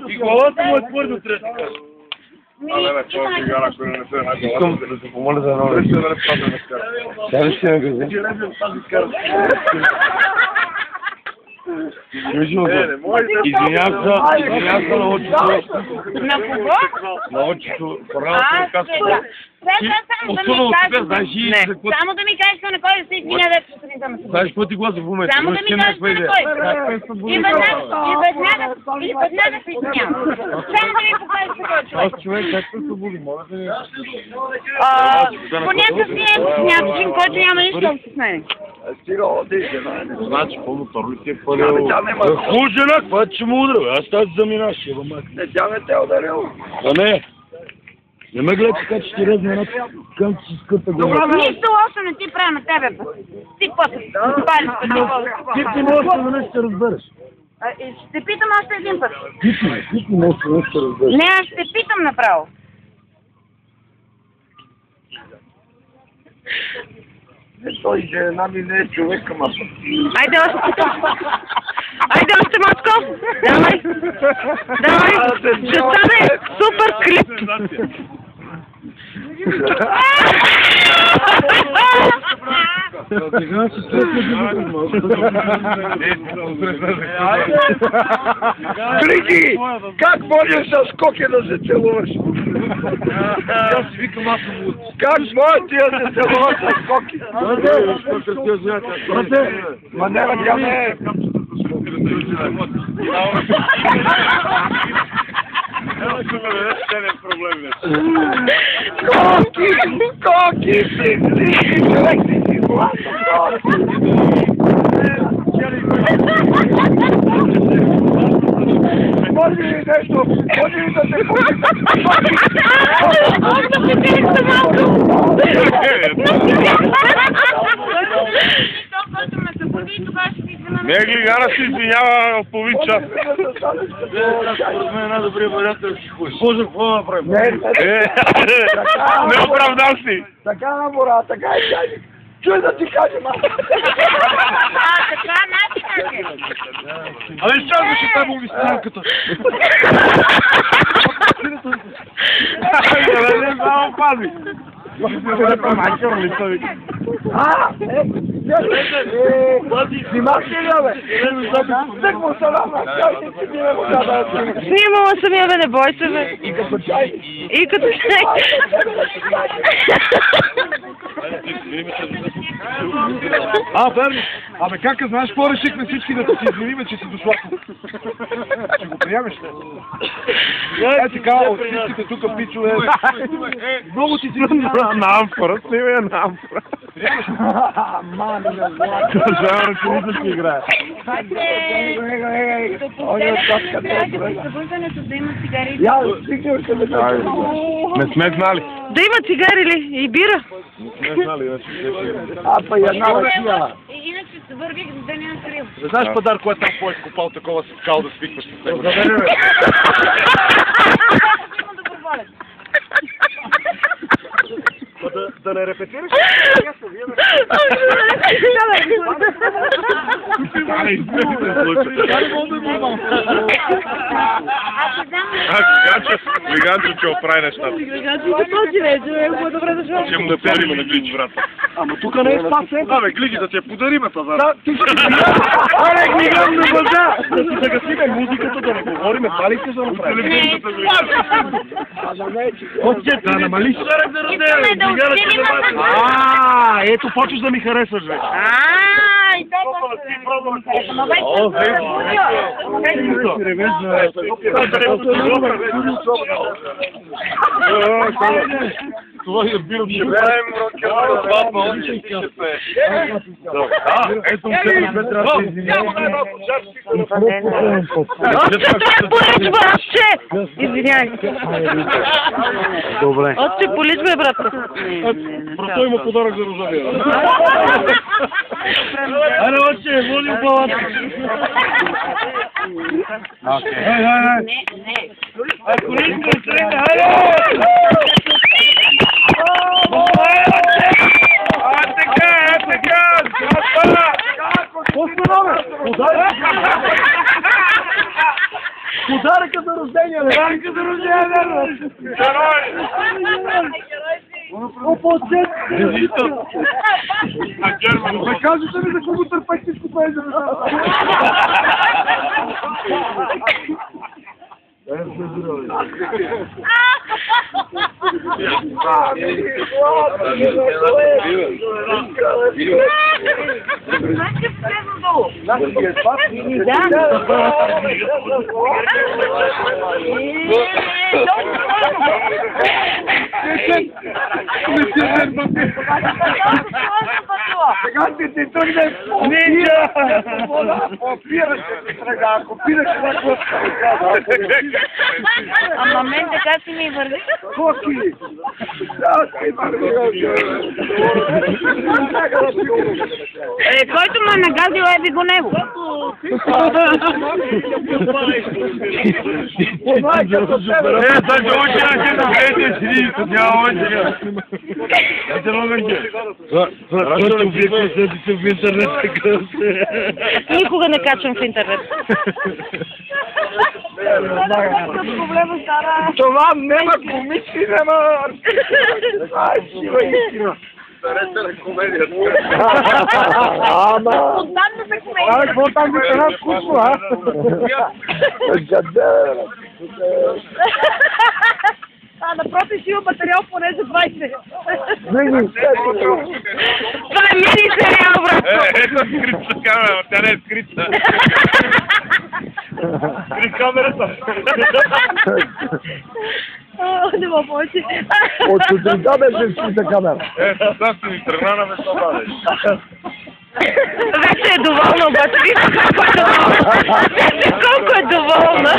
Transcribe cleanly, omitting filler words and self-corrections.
И главата му е твърдо трета. Искам да се помоля за едно нещо. Сега ли ще ме гази? Извинявам се на очито. На кого? На очито. Първата казва. Особено от тебе, знаеш и... Само да ми кажеш на кой да се извиня, да се не знаеш какво ти гласа в момента? Само да ми кажеш на кой. И веднага се извинявам. Само да ми покажеш на кой човек. Аз човек, как се събуди? Моля да ми... По някакъв начин, който няма нищо общо с мен. Значи, по-мотор ли ти е палил? Хужена, това че му удра, аз тази заминаш. Не, тя не те е ударила. А не. Не ме гледай така, че ти резне една към си скъпа глава. Нищо лошо не ти правя на тебе. Ти после палиш по това. Ти ти можеш да не ще разбереш. Ще питам още един път. Ти можеш да не ще разбереш. Не, аз ще питам направо. Той жена ми не е човек, ама... Айде още. Айде още, Матко. Давай. Давай. Ще стане супер клип. Григи, как можеш с Коки да се целуваш? Аз си викам, аз съм луд. Как можеш ти да се целуваш с Коки? Ма не, тя не е. Коки си, човек си гласа, може ли нещо, може ли да се Не, Глигана се извинява половин час. Според мен най-добрият вариант е да си ходиш. Боже, какво да направим? Не оправдал си. Така набора, така е тя. Чуй да ти кажем аз. Така, начин. Абе, чакваше тази обяснянката. Не само пази. Снимаш ли, бе? Так му се равна, ти ми не мога да снимаш. Снимала съм я, бе, не бой се, бе. И като чай. И като чай. Верно. Абе, как знаеш, какво решихме всички да си извиниме, че си дошла? Ще го приемеш, ли? Е, така, от всичките тук пичове. Много ти На амфора, снимай на амфора. Мами на злата. Жанра, че не да си играе. Не сме знали. Да има цигари ли? И бира? Не сме знали, иначе. Па и една ръчия. Иначе се вървих да не накрил. Не знаеш падар, кой е там по-изкопал такова си скал да свикваш с него? Да не репетираш? Глиганчо ще оправи нещата. Ще му подарим на Глич, брат. Ама тук не е спасен. Абе, Глиги, да ти я подариме, пазар. Аре, Глиган на база! Да си загасиме музиката, да не говориме, палите за направи. Да намалиш дарък да разделя. Ето почваш да ми харесваш, бе. И толкова ще ма вече това е бил Ще правим рок-н-рол. Ето се трябва да извиняй. Добре. Отче полиш, бе, брат. Брато има подарък за Розалия. Аре, отче, волим палата. Количко, тръгна, Какво става, бе? Подаръка за рождение, бе! Подаръка за рождение, верно! Опочет! Да кажете ми за кого търпах всичко това е за Сега ще ти тръгне попираш се тръга, копираш една клъпка. Ама мен така си ми върви. Коки! Който ме нагазил, еби го него. Даже очи на те двете сиди, няма очи. Ето момент. Защото обиквам се в интернет така. Никога не качвам в интернет. Това нема комичи, нема... Ай, сива истина. Ама... Спонтанно се комедия. Абе, какво там ви стана вкусно, а? Напротив, си има материал поне за 20. Това е мини сериал, брат. Ето скрита камера, тя не е скрита. Скрит камерата. Не мога повече. От сутринта беше скрита камера. Ето, сега си ми тръгна на место, бабе. Вече е доволна, обаче. Вижте колко е доволна.